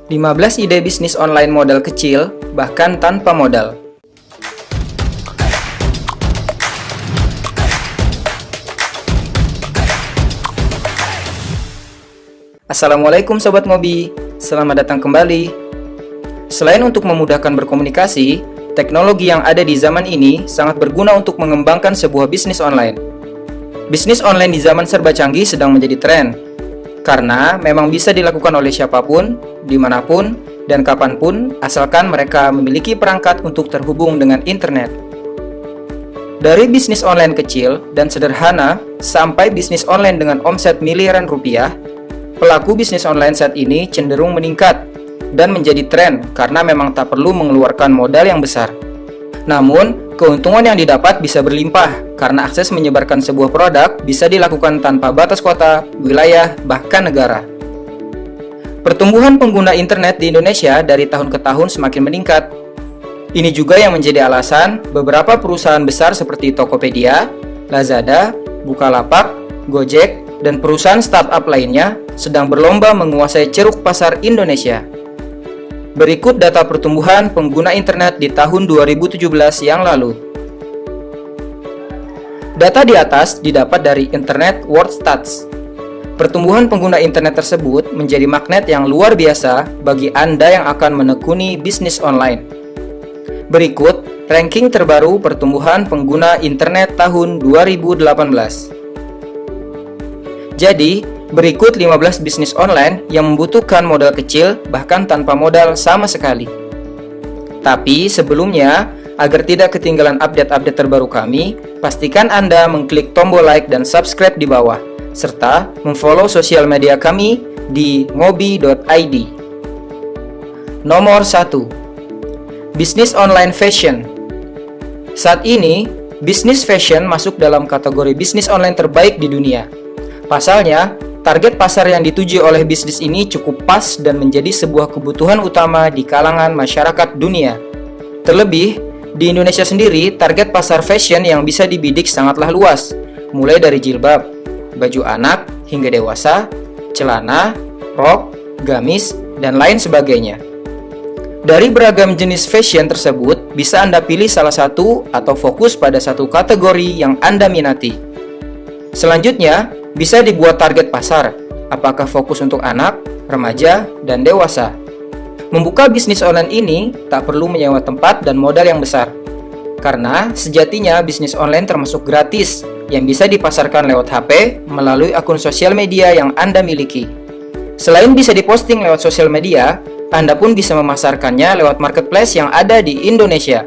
15 ide bisnis online modal kecil, bahkan tanpa modal. Assalamualaikum Sobat Ngobi, selamat datang kembali. Selain untuk memudahkan berkomunikasi, teknologi yang ada di zaman ini sangat berguna untuk mengembangkan sebuah bisnis online. Bisnis online di zaman serba canggih sedang menjadi tren, karena memang bisa dilakukan oleh siapapun, dimanapun, dan kapanpun, asalkan mereka memiliki perangkat untuk terhubung dengan internet. Dari bisnis online kecil dan sederhana, sampai bisnis online dengan omset miliaran rupiah, pelaku bisnis online saat ini cenderung meningkat dan menjadi tren karena memang tak perlu mengeluarkan modal yang besar. Namun, keuntungan yang didapat bisa berlimpah karena akses menyebarkan sebuah produk bisa dilakukan tanpa batas kota, wilayah, bahkan negara. Pertumbuhan pengguna internet di Indonesia dari tahun ke tahun semakin meningkat. Ini juga yang menjadi alasan beberapa perusahaan besar seperti Tokopedia, Lazada, Bukalapak, Gojek, dan perusahaan startup lainnya sedang berlomba menguasai ceruk pasar Indonesia. Berikut data pertumbuhan pengguna internet di tahun 2017 yang lalu. Data di atas didapat dari Internet World Stats. Pertumbuhan pengguna internet tersebut menjadi magnet yang luar biasa bagi Anda yang akan menekuni bisnis online. Berikut ranking terbaru pertumbuhan pengguna internet tahun 2018. Jadi, berikut 15 bisnis online yang membutuhkan modal kecil bahkan tanpa modal sama sekali. Tapi sebelumnya, agar tidak ketinggalan update-update terbaru kami, pastikan Anda mengklik tombol like dan subscribe di bawah, serta memfollow sosial media kami di ngobi.id. Nomor 1. Bisnis online fashion. Saat ini, bisnis fashion masuk dalam kategori bisnis online terbaik di dunia. Pasalnya, target pasar yang dituju oleh bisnis ini cukup pas dan menjadi sebuah kebutuhan utama di kalangan masyarakat dunia. Terlebih, di Indonesia sendiri, target pasar fashion yang bisa dibidik sangatlah luas, mulai dari jilbab, baju anak, hingga dewasa, celana, rok, gamis, dan lain sebagainya. Dari beragam jenis fashion tersebut, bisa Anda pilih salah satu atau fokus pada satu kategori yang Anda minati. Selanjutnya, bisa dibuat target pasar, apakah fokus untuk anak, remaja, dan dewasa. Membuka bisnis online ini tak perlu menyewa tempat dan modal yang besar. Karena sejatinya bisnis online termasuk gratis, yang bisa dipasarkan lewat HP melalui akun sosial media yang Anda miliki. Selain bisa diposting lewat sosial media, Anda pun bisa memasarkannya lewat marketplace yang ada di Indonesia.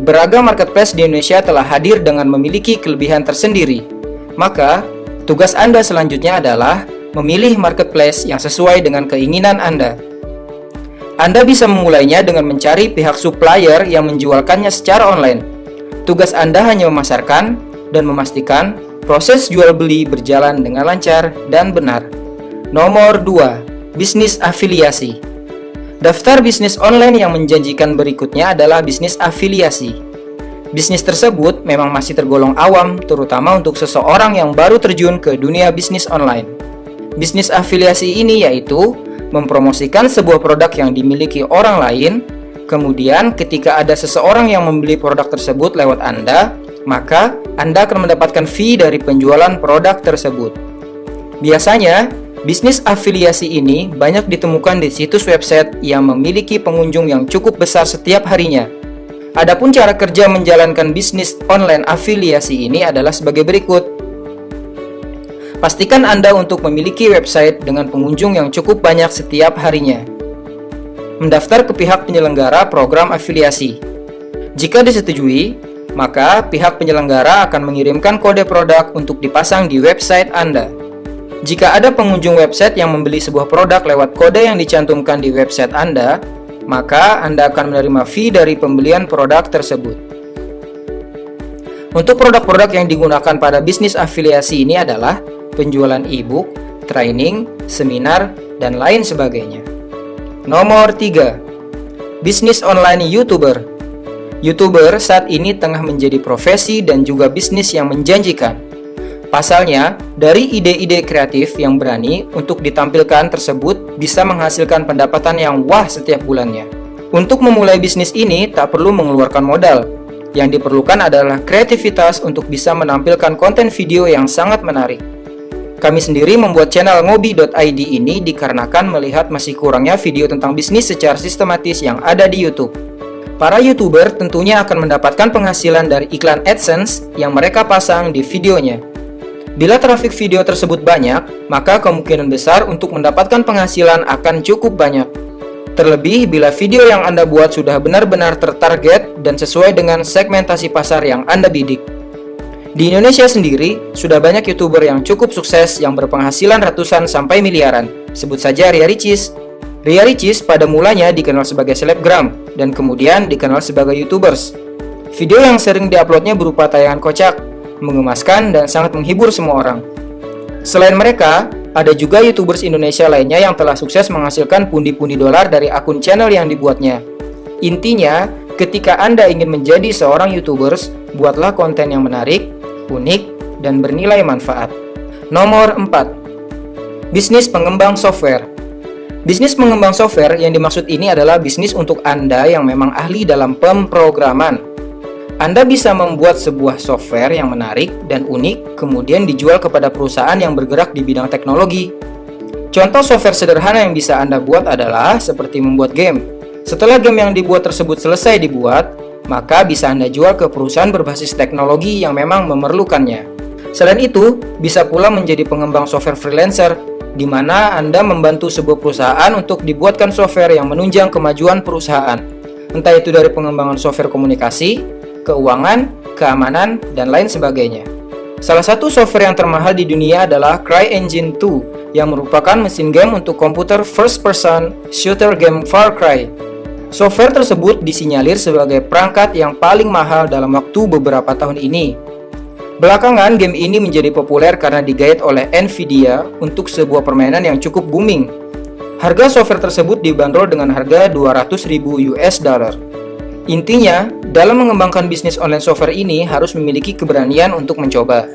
Beragam marketplace di Indonesia telah hadir dengan memiliki kelebihan tersendiri. Maka, tugas Anda selanjutnya adalah memilih marketplace yang sesuai dengan keinginan Anda. Anda bisa memulainya dengan mencari pihak supplier yang menjualkannya secara online. Tugas Anda hanya memasarkan dan memastikan proses jual beli berjalan dengan lancar dan benar. Nomor 2. Bisnis afiliasi. Daftar bisnis online yang menjanjikan berikutnya adalah bisnis afiliasi. Bisnis tersebut memang masih tergolong awam, terutama untuk seseorang yang baru terjun ke dunia bisnis online. Bisnis afiliasi ini yaitu mempromosikan sebuah produk yang dimiliki orang lain, kemudian ketika ada seseorang yang membeli produk tersebut lewat Anda, maka Anda akan mendapatkan fee dari penjualan produk tersebut. Biasanya, bisnis afiliasi ini banyak ditemukan di situs website yang memiliki pengunjung yang cukup besar setiap harinya. Adapun cara kerja menjalankan bisnis online afiliasi ini adalah sebagai berikut. Pastikan Anda untuk memiliki website dengan pengunjung yang cukup banyak setiap harinya. Mendaftar ke pihak penyelenggara program afiliasi. Jika disetujui, maka pihak penyelenggara akan mengirimkan kode produk untuk dipasang di website Anda. Jika ada pengunjung website yang membeli sebuah produk lewat kode yang dicantumkan di website Anda, maka Anda akan menerima fee dari pembelian produk tersebut. Untuk produk-produk yang digunakan pada bisnis afiliasi ini adalah penjualan e-book, training, seminar, dan lain sebagainya. Nomor 3. Bisnis online YouTuber. YouTuber saat ini tengah menjadi profesi dan juga bisnis yang menjanjikan. Pasalnya, dari ide-ide kreatif yang berani untuk ditampilkan tersebut bisa menghasilkan pendapatan yang wah setiap bulannya. Untuk memulai bisnis ini tak perlu mengeluarkan modal. Yang diperlukan adalah kreativitas untuk bisa menampilkan konten video yang sangat menarik. Kami sendiri membuat channel ngobi.id ini dikarenakan melihat masih kurangnya video tentang bisnis secara sistematis yang ada di YouTube. Para YouTuber tentunya akan mendapatkan penghasilan dari iklan AdSense yang mereka pasang di videonya. Bila trafik video tersebut banyak, maka kemungkinan besar untuk mendapatkan penghasilan akan cukup banyak. Terlebih bila video yang Anda buat sudah benar-benar tertarget dan sesuai dengan segmentasi pasar yang Anda bidik. Di Indonesia sendiri, sudah banyak YouTuber yang cukup sukses yang berpenghasilan ratusan sampai miliaran. Sebut saja Ria Ricis. Ria Ricis pada mulanya dikenal sebagai selebgram dan kemudian dikenal sebagai YouTubers. Video yang sering diuploadnya berupa tayangan kocak, mengemaskan, dan sangat menghibur semua orang. Selain mereka, ada juga YouTubers Indonesia lainnya yang telah sukses menghasilkan pundi-pundi dolar dari akun channel yang dibuatnya. Intinya, ketika Anda ingin menjadi seorang YouTubers, buatlah konten yang menarik, unik, dan bernilai manfaat. Nomor 4. Bisnis pengembang software. Bisnis pengembang software yang dimaksud ini adalah bisnis untuk Anda yang memang ahli dalam pemrograman. Anda bisa membuat sebuah software yang menarik dan unik, kemudian dijual kepada perusahaan yang bergerak di bidang teknologi. Contoh software sederhana yang bisa Anda buat adalah seperti membuat game. Setelah game yang dibuat tersebut selesai dibuat, maka bisa Anda jual ke perusahaan berbasis teknologi yang memang memerlukannya. Selain itu, bisa pula menjadi pengembang software freelancer, di mana Anda membantu sebuah perusahaan untuk dibuatkan software yang menunjang kemajuan perusahaan. Entah itu dari pengembangan software komunikasi, keuangan, keamanan, dan lain sebagainya. Salah satu software yang termahal di dunia adalah CryEngine 2, yang merupakan mesin game untuk komputer first-person shooter game Far Cry. Software tersebut disinyalir sebagai perangkat yang paling mahal dalam waktu beberapa tahun ini. Belakangan, game ini menjadi populer karena digait oleh Nvidia untuk sebuah permainan yang cukup booming. Harga software tersebut dibanderol dengan harga $200.000. Intinya, dalam mengembangkan bisnis online software ini harus memiliki keberanian untuk mencoba.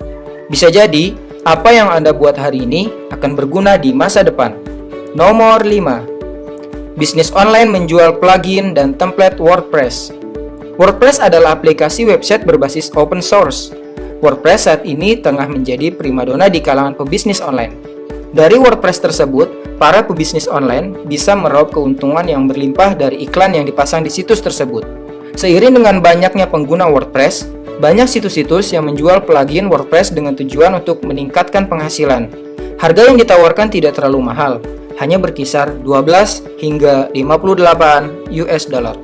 Bisa jadi, apa yang Anda buat hari ini akan berguna di masa depan. Nomor 5. Bisnis online menjual plugin dan template WordPress. WordPress adalah aplikasi website berbasis open source. WordPress saat ini tengah menjadi primadona di kalangan pebisnis online. Dari WordPress tersebut, para pebisnis online bisa meraup keuntungan yang berlimpah dari iklan yang dipasang di situs tersebut. Seiring dengan banyaknya pengguna WordPress, banyak situs-situs yang menjual plugin WordPress dengan tujuan untuk meningkatkan penghasilan. Harga yang ditawarkan tidak terlalu mahal, hanya berkisar 12 hingga 58 US dollar.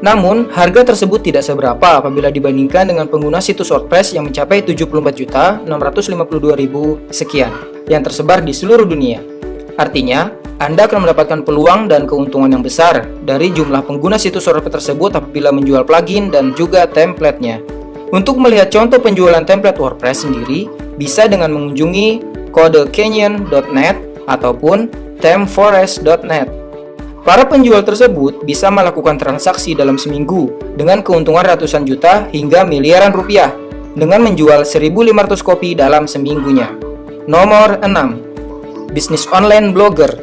Namun, harga tersebut tidak seberapa apabila dibandingkan dengan pengguna situs WordPress yang mencapai 74.652.000 sekian, yang tersebar di seluruh dunia. Artinya, Anda akan mendapatkan peluang dan keuntungan yang besar dari jumlah pengguna situs WordPress tersebut apabila menjual plugin dan juga template-nya. Untuk melihat contoh penjualan template WordPress sendiri, bisa dengan mengunjungi codecanyon.net ataupun themeforest.net. Para penjual tersebut bisa melakukan transaksi dalam seminggu dengan keuntungan ratusan juta hingga miliaran rupiah dengan menjual 1.500 kopi dalam seminggunya. Nomor 6. Bisnis online blogger.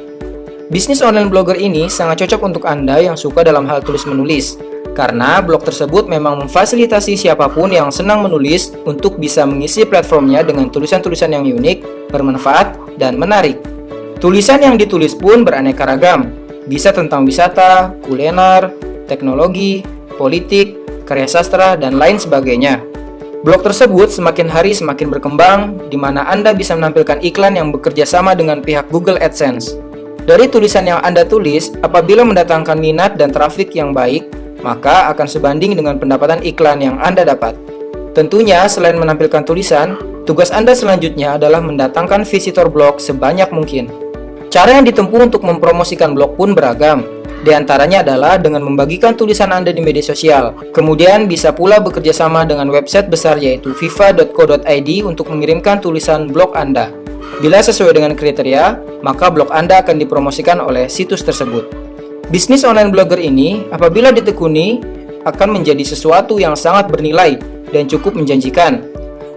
Bisnis online blogger ini sangat cocok untuk Anda yang suka dalam hal tulis-menulis, karena blog tersebut memang memfasilitasi siapapun yang senang menulis untuk bisa mengisi platformnya dengan tulisan-tulisan yang unik, bermanfaat, dan menarik. Tulisan yang ditulis pun beraneka ragam, bisa tentang wisata, kuliner, teknologi, politik, karya sastra, dan lain sebagainya. Blog tersebut semakin hari semakin berkembang, di mana Anda bisa menampilkan iklan yang bekerja sama dengan pihak Google AdSense. Dari tulisan yang Anda tulis, apabila mendatangkan minat dan trafik yang baik, maka akan sebanding dengan pendapatan iklan yang Anda dapat. Tentunya, selain menampilkan tulisan, tugas Anda selanjutnya adalah mendatangkan visitor blog sebanyak mungkin. Cara yang ditempuh untuk mempromosikan blog pun beragam. Di antaranya adalah dengan membagikan tulisan Anda di media sosial. Kemudian bisa pula bekerja sama dengan website besar yaitu viva.co.id untuk mengirimkan tulisan blog Anda. Bila sesuai dengan kriteria, maka blog Anda akan dipromosikan oleh situs tersebut. Bisnis online blogger ini apabila ditekuni akan menjadi sesuatu yang sangat bernilai dan cukup menjanjikan.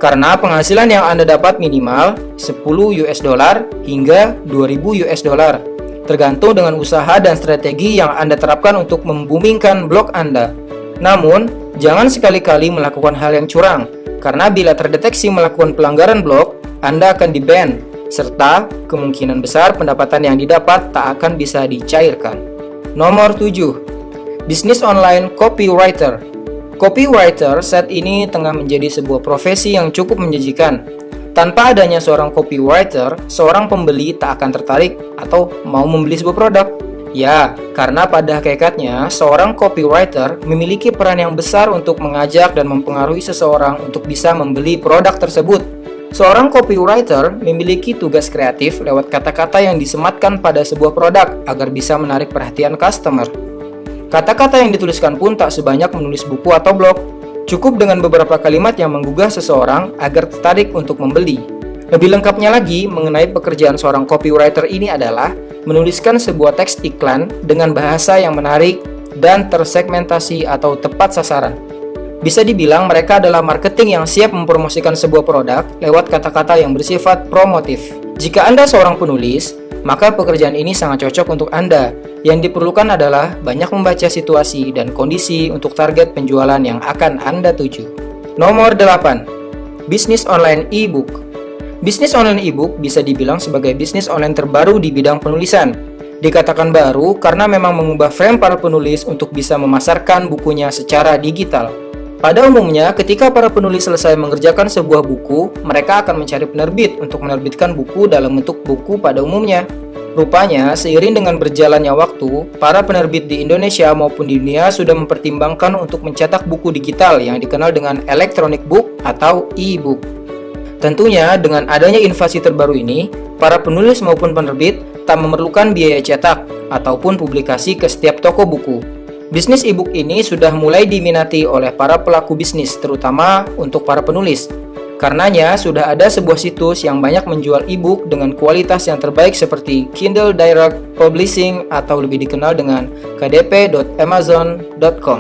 karena penghasilan yang Anda dapat minimal 10 US dollar hingga 2000 US dollar, tergantung dengan usaha dan strategi yang Anda terapkan untuk memboomingkan blog Anda. Namun, jangan sekali-kali melakukan hal yang curang, karena bila terdeteksi melakukan pelanggaran blog, Anda akan di-ban, serta kemungkinan besar pendapatan yang didapat tak akan bisa dicairkan. Nomor 7. Bisnis online copywriter. Copywriter saat ini tengah menjadi sebuah profesi yang cukup menjanjikan. Tanpa adanya seorang copywriter, seorang pembeli tak akan tertarik atau mau membeli sebuah produk. Ya, karena pada hakikatnya, seorang copywriter memiliki peran yang besar untuk mengajak dan mempengaruhi seseorang untuk bisa membeli produk tersebut. Seorang copywriter memiliki tugas kreatif lewat kata-kata yang disematkan pada sebuah produk agar bisa menarik perhatian customer. Kata-kata yang dituliskan pun tak sebanyak menulis buku atau blog. Cukup dengan beberapa kalimat yang menggugah seseorang agar tertarik untuk membeli. Lebih lengkapnya lagi mengenai pekerjaan seorang copywriter ini adalah menuliskan sebuah teks iklan dengan bahasa yang menarik dan tersegmentasi atau tepat sasaran. Bisa dibilang mereka adalah marketing yang siap mempromosikan sebuah produk lewat kata-kata yang bersifat promotif. Jika Anda seorang penulis, maka pekerjaan ini sangat cocok untuk Anda. Yang diperlukan adalah banyak membaca situasi dan kondisi untuk target penjualan yang akan Anda tuju. Nomor 8. Bisnis online e-book. Bisnis online e-book bisa dibilang sebagai bisnis online terbaru di bidang penulisan. Dikatakan baru karena memang mengubah frame para penulis untuk bisa memasarkan bukunya secara digital. Pada umumnya, ketika para penulis selesai mengerjakan sebuah buku, mereka akan mencari penerbit untuk menerbitkan buku dalam bentuk buku pada umumnya. Rupanya, seiring dengan berjalannya waktu, para penerbit di Indonesia maupun di dunia sudah mempertimbangkan untuk mencetak buku digital yang dikenal dengan electronic book atau e-book. Tentunya, dengan adanya invasi terbaru ini, para penulis maupun penerbit tak memerlukan biaya cetak ataupun publikasi ke setiap toko buku. Bisnis e-book ini sudah mulai diminati oleh para pelaku bisnis, terutama untuk para penulis. Karenanya, sudah ada sebuah situs yang banyak menjual e-book dengan kualitas yang terbaik seperti Kindle Direct Publishing atau lebih dikenal dengan kdp.amazon.com.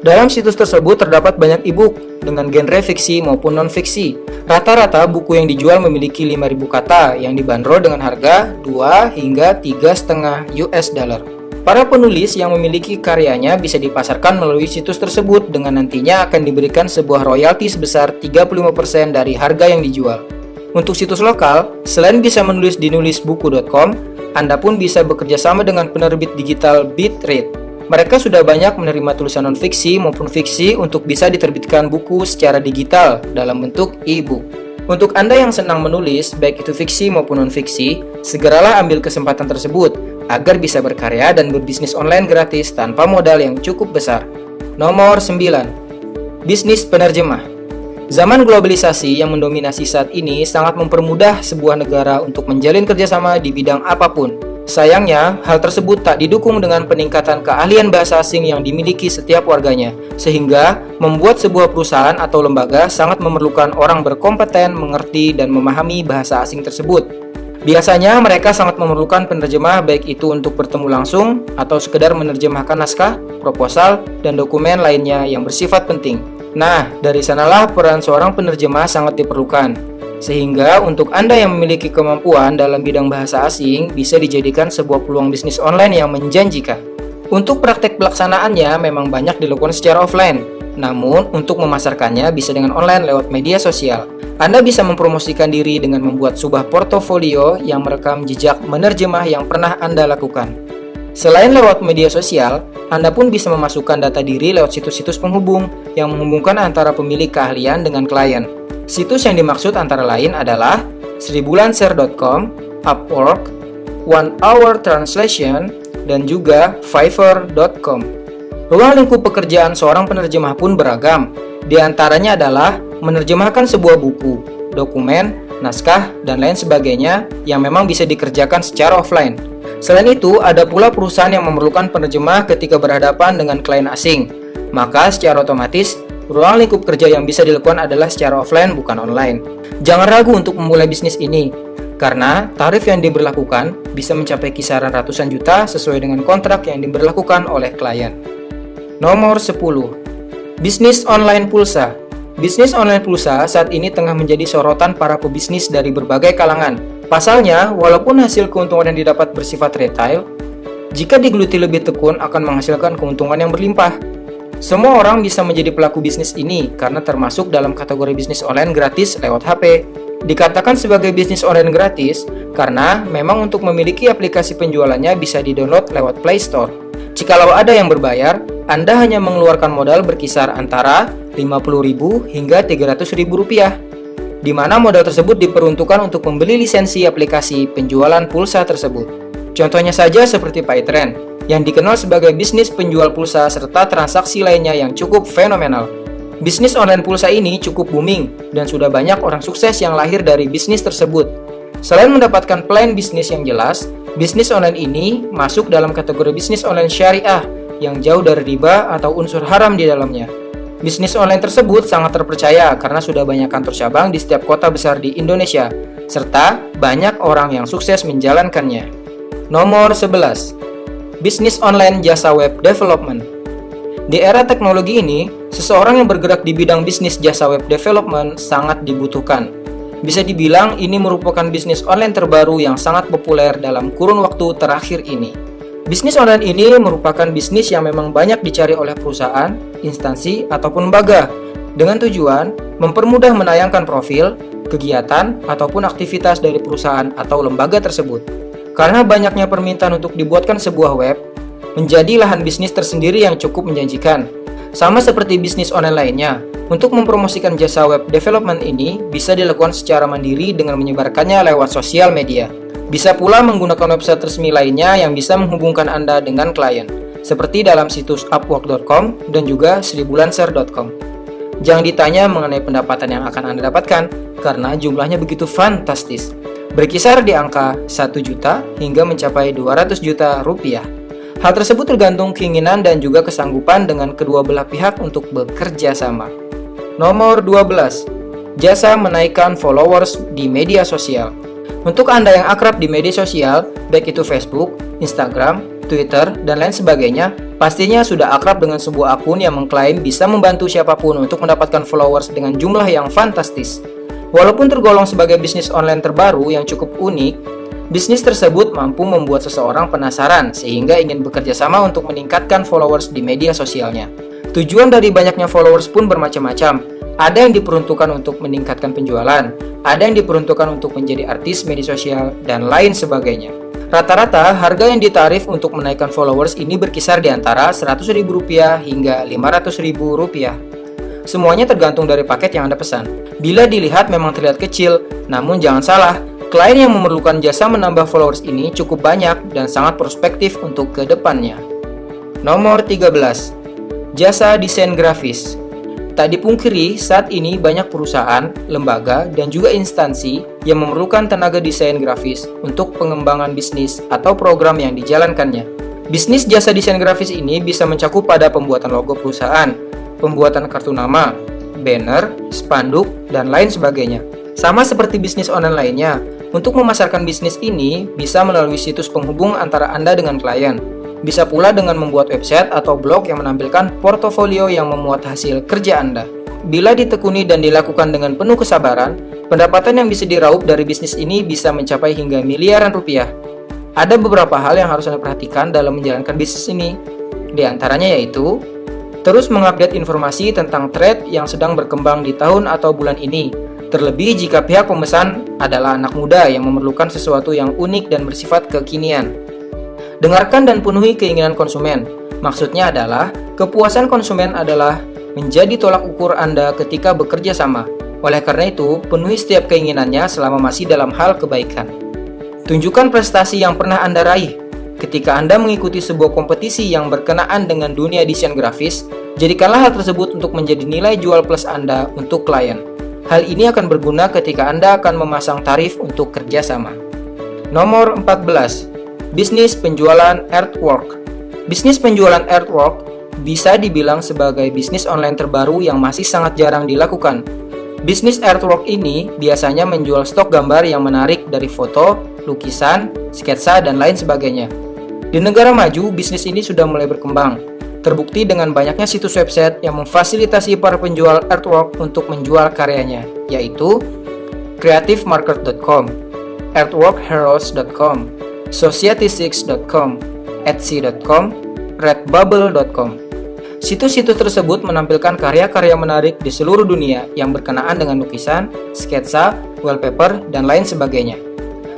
Dalam situs tersebut terdapat banyak e-book dengan genre fiksi maupun non-fiksi. Rata-rata buku yang dijual memiliki 5.000 kata yang dibanderol dengan harga 2 hingga 3,5 US dollar. Para penulis yang memiliki karyanya bisa dipasarkan melalui situs tersebut dengan nantinya akan diberikan sebuah royalti sebesar 35% dari harga yang dijual. Untuk situs lokal, selain bisa menulis di nulisbuku.com, Anda pun bisa bekerja sama dengan penerbit digital BitRead. Mereka sudah banyak menerima tulisan non-fiksi maupun fiksi untuk bisa diterbitkan buku secara digital dalam bentuk e-book. Untuk Anda yang senang menulis, baik itu fiksi maupun non-fiksi, segeralah ambil kesempatan tersebut agar bisa berkarya dan berbisnis online gratis tanpa modal yang cukup besar. Nomor 9. Bisnis penerjemah. Zaman globalisasi yang mendominasi saat ini sangat mempermudah sebuah negara untuk menjalin kerjasama di bidang apapun. Sayangnya, hal tersebut tak didukung dengan peningkatan keahlian bahasa asing yang dimiliki setiap warganya, sehingga membuat sebuah perusahaan atau lembaga sangat memerlukan orang berkompeten, mengerti, dan memahami bahasa asing tersebut. Biasanya, mereka sangat memerlukan penerjemah baik itu untuk bertemu langsung atau sekedar menerjemahkan naskah, proposal, dan dokumen lainnya yang bersifat penting. Nah, dari sanalah peran seorang penerjemah sangat diperlukan. Sehingga untuk Anda yang memiliki kemampuan dalam bidang bahasa asing bisa dijadikan sebuah peluang bisnis online yang menjanjikan. Untuk praktek pelaksanaannya memang banyak dilakukan secara offline. Namun untuk memasarkannya bisa dengan online lewat media sosial. Anda bisa mempromosikan diri dengan membuat sebuah portofolio yang merekam jejak menerjemah yang pernah Anda lakukan. Selain lewat media sosial, Anda pun bisa memasukkan data diri lewat situs-situs penghubung yang menghubungkan antara pemilik keahlian dengan klien. Situs yang dimaksud antara lain adalah seribulancer.com, Upwork, One Hour Translation, dan juga Fiverr.com. Ruang lingkup pekerjaan seorang penerjemah pun beragam. Di antaranya adalah menerjemahkan sebuah buku, dokumen, naskah, dan lain sebagainya yang memang bisa dikerjakan secara offline. Selain itu, ada pula perusahaan yang memerlukan penerjemah ketika berhadapan dengan klien asing. Maka secara otomatis, ruang lingkup kerja yang bisa dilakukan adalah secara offline bukan online. Jangan ragu untuk memulai bisnis ini, karena tarif yang diberlakukan bisa mencapai kisaran ratusan juta sesuai dengan kontrak yang diberlakukan oleh klien. Nomor 10. Bisnis online pulsa. Bisnis online pulsa saat ini tengah menjadi sorotan para pebisnis dari berbagai kalangan. Pasalnya, walaupun hasil keuntungan yang didapat bersifat retail, jika digeluti lebih tekun akan menghasilkan keuntungan yang berlimpah. Semua orang bisa menjadi pelaku bisnis ini karena termasuk dalam kategori bisnis online gratis lewat HP. Dikatakan sebagai bisnis online gratis karena memang untuk memiliki aplikasi penjualannya bisa di-download lewat Play Store. Jikalau ada yang berbayar, Anda hanya mengeluarkan modal berkisar antara Rp50.000 hingga Rp300.000, di mana modal tersebut diperuntukkan untuk membeli lisensi aplikasi penjualan pulsa tersebut. Contohnya saja seperti PayTrend, yang dikenal sebagai bisnis penjual pulsa serta transaksi lainnya yang cukup fenomenal. Bisnis online pulsa ini cukup booming dan sudah banyak orang sukses yang lahir dari bisnis tersebut. Selain mendapatkan plan bisnis yang jelas, bisnis online ini masuk dalam kategori bisnis online syariah yang jauh dari riba atau unsur haram di dalamnya. Bisnis online tersebut sangat terpercaya karena sudah banyak kantor cabang di setiap kota besar di Indonesia, serta banyak orang yang sukses menjalankannya. Nomor 11. Bisnis online jasa web development. Di era teknologi ini, seseorang yang bergerak di bidang bisnis jasa web development sangat dibutuhkan. Bisa dibilang ini merupakan bisnis online terbaru yang sangat populer dalam kurun waktu terakhir ini. Bisnis online ini merupakan bisnis yang memang banyak dicari oleh perusahaan, instansi, ataupun lembaga dengan tujuan mempermudah menayangkan profil, kegiatan, ataupun aktivitas dari perusahaan atau lembaga tersebut. Karena banyaknya permintaan untuk dibuatkan sebuah web, menjadi lahan bisnis tersendiri yang cukup menjanjikan. Sama seperti bisnis online lainnya, untuk mempromosikan jasa web development ini bisa dilakukan secara mandiri dengan menyebarkannya lewat sosial media. Bisa pula menggunakan website resmi lainnya yang bisa menghubungkan Anda dengan klien, seperti dalam situs upwork.com dan juga seribulancer.com. Jangan ditanya mengenai pendapatan yang akan Anda dapatkan, karena jumlahnya begitu fantastis. Berkisar di angka 1 juta hingga mencapai 200 juta rupiah. Hal tersebut tergantung keinginan dan juga kesanggupan dengan kedua belah pihak untuk bekerja sama. Nomor 12. Jasa menaikkan followers di media sosial. Untuk Anda yang akrab di media sosial, baik itu Facebook, Instagram, Twitter, dan lain sebagainya, pastinya sudah akrab dengan sebuah akun yang mengklaim bisa membantu siapapun untuk mendapatkan followers dengan jumlah yang fantastis. Walaupun tergolong sebagai bisnis online terbaru yang cukup unik, bisnis tersebut mampu membuat seseorang penasaran sehingga ingin bekerja sama untuk meningkatkan followers di media sosialnya. Tujuan dari banyaknya followers pun bermacam-macam. Ada yang diperuntukkan untuk meningkatkan penjualan, ada yang diperuntukkan untuk menjadi artis media sosial, dan lain sebagainya. Rata-rata, harga yang ditarif untuk menaikkan followers ini berkisar di antara Rp100.000 hingga Rp500.000. Semuanya tergantung dari paket yang Anda pesan. Bila dilihat memang terlihat kecil, namun jangan salah, klien yang memerlukan jasa menambah followers ini cukup banyak dan sangat prospektif untuk ke depannya. Nomor 13. Jasa desain grafis. Tak dipungkiri, saat ini banyak perusahaan, lembaga, dan juga instansi yang memerlukan tenaga desain grafis untuk pengembangan bisnis atau program yang dijalankannya. Bisnis jasa desain grafis ini bisa mencakup pada pembuatan logo perusahaan, pembuatan kartu nama, banner, spanduk, dan lain sebagainya. Sama seperti bisnis online lainnya, untuk memasarkan bisnis ini bisa melalui situs penghubung antara Anda dengan klien. Bisa pula dengan membuat website atau blog yang menampilkan portofolio yang memuat hasil kerja Anda. Bila ditekuni dan dilakukan dengan penuh kesabaran, pendapatan yang bisa diraup dari bisnis ini bisa mencapai hingga miliaran rupiah. Ada beberapa hal yang harus Anda perhatikan dalam menjalankan bisnis ini. Di antaranya yaitu, terus mengupdate informasi tentang trend yang sedang berkembang di tahun atau bulan ini. Terlebih jika pihak pemesan adalah anak muda yang memerlukan sesuatu yang unik dan bersifat kekinian. Dengarkan dan penuhi keinginan konsumen. Maksudnya adalah, kepuasan konsumen adalah menjadi tolak ukur Anda ketika bekerja sama. Oleh karena itu, penuhi setiap keinginannya selama masih dalam hal kebaikan. Tunjukkan prestasi yang pernah Anda raih. Ketika Anda mengikuti sebuah kompetisi yang berkenaan dengan dunia desain grafis, jadikanlah hal tersebut untuk menjadi nilai jual plus Anda untuk klien. Hal ini akan berguna ketika Anda akan memasang tarif untuk kerjasama. Nomor 14. Bisnis penjualan artwork. Bisnis penjualan artwork bisa dibilang sebagai bisnis online terbaru yang masih sangat jarang dilakukan. Bisnis artwork ini biasanya menjual stok gambar yang menarik dari foto, lukisan, sketsa, dan lain sebagainya. Di negara maju, bisnis ini sudah mulai berkembang. Terbukti dengan banyaknya situs website yang memfasilitasi para penjual artwork untuk menjual karyanya, yaitu creativemarket.com, artworkheroes.com, society6.com, etsy.com, redbubble.com. Situs-situs tersebut menampilkan karya-karya menarik di seluruh dunia yang berkenaan dengan lukisan, sketsa, wallpaper, dan lain sebagainya.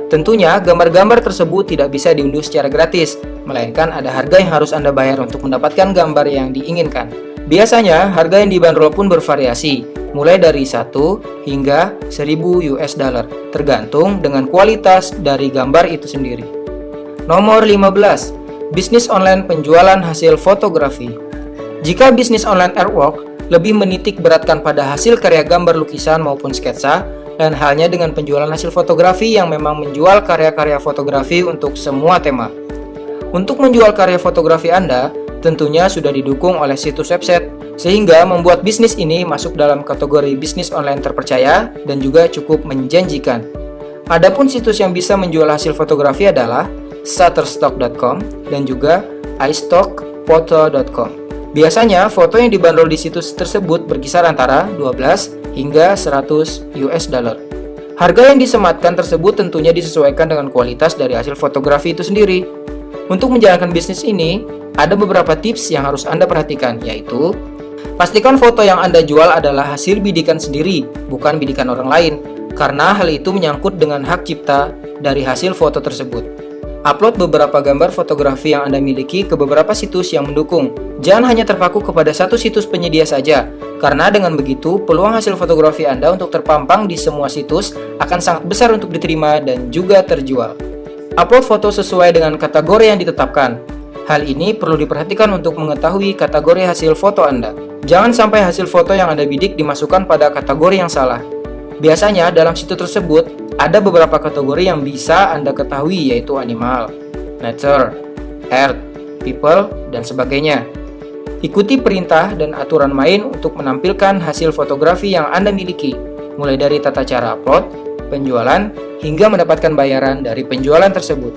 Tentunya, gambar-gambar tersebut tidak bisa diunduh secara gratis, melainkan ada harga yang harus Anda bayar untuk mendapatkan gambar yang diinginkan. Biasanya, harga yang dibanderol pun bervariasi, mulai dari 1 hingga 1000 US dollar, tergantung dengan kualitas dari gambar itu sendiri. Nomor 15, bisnis online penjualan hasil fotografi. Jika bisnis online artwork lebih menitik beratkan pada hasil karya gambar lukisan maupun sketsa, dan halnya dengan penjualan hasil fotografi yang memang menjual karya-karya fotografi untuk semua tema. Untuk menjual karya fotografi Anda, tentunya sudah didukung oleh situs website, sehingga membuat bisnis ini masuk dalam kategori bisnis online terpercaya dan juga cukup menjanjikan. Adapun situs yang bisa menjual hasil fotografi adalah shutterstock.com dan juga istockphoto.com. Biasanya, foto yang dibanderol di situs tersebut berkisar antara 12 hingga 100 US dollar. Harga yang disematkan tersebut tentunya disesuaikan dengan kualitas dari hasil fotografi itu sendiri. Untuk menjalankan bisnis ini, ada beberapa tips yang harus Anda perhatikan, yaitu pastikan foto yang Anda jual adalah hasil bidikan sendiri, bukan bidikan orang lain, karena hal itu menyangkut dengan hak cipta dari hasil foto tersebut. Upload beberapa gambar fotografi yang Anda miliki ke beberapa situs yang mendukung. Jangan hanya terpaku kepada satu situs penyedia saja, karena dengan begitu peluang hasil fotografi Anda untuk terpampang di semua situs akan sangat besar untuk diterima dan juga terjual. Upload foto sesuai dengan kategori yang ditetapkan. Hal ini perlu diperhatikan untuk mengetahui kategori hasil foto Anda. Jangan sampai hasil foto yang Anda bidik dimasukkan pada kategori yang salah. Biasanya dalam situs tersebut ada beberapa kategori yang bisa Anda ketahui, yaitu animal, nature, art, people, dan sebagainya. Ikuti perintah dan aturan main untuk menampilkan hasil fotografi yang Anda miliki, mulai dari tata cara upload, penjualan, hingga mendapatkan bayaran dari penjualan tersebut.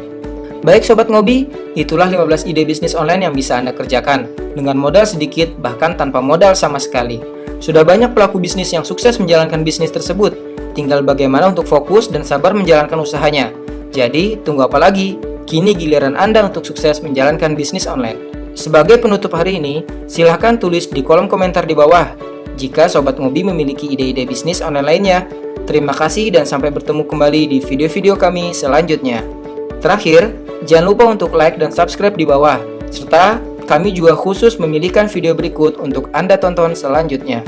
Baik Sobat Ngobi, itulah 15 ide bisnis online yang bisa Anda kerjakan dengan modal sedikit bahkan tanpa modal sama sekali. Sudah banyak pelaku bisnis yang sukses menjalankan bisnis tersebut, tinggal bagaimana untuk fokus dan sabar menjalankan usahanya. Jadi, tunggu apa lagi? Kini giliran Anda untuk sukses menjalankan bisnis online. Sebagai penutup hari ini, silahkan tulis di kolom komentar di bawah jika Sobat Ngobi memiliki ide-ide bisnis online lainnya. Terima kasih dan sampai bertemu kembali di video-video kami selanjutnya. Terakhir, jangan lupa untuk like dan subscribe di bawah, serta kami juga khusus memilihkan video berikut untuk Anda tonton selanjutnya.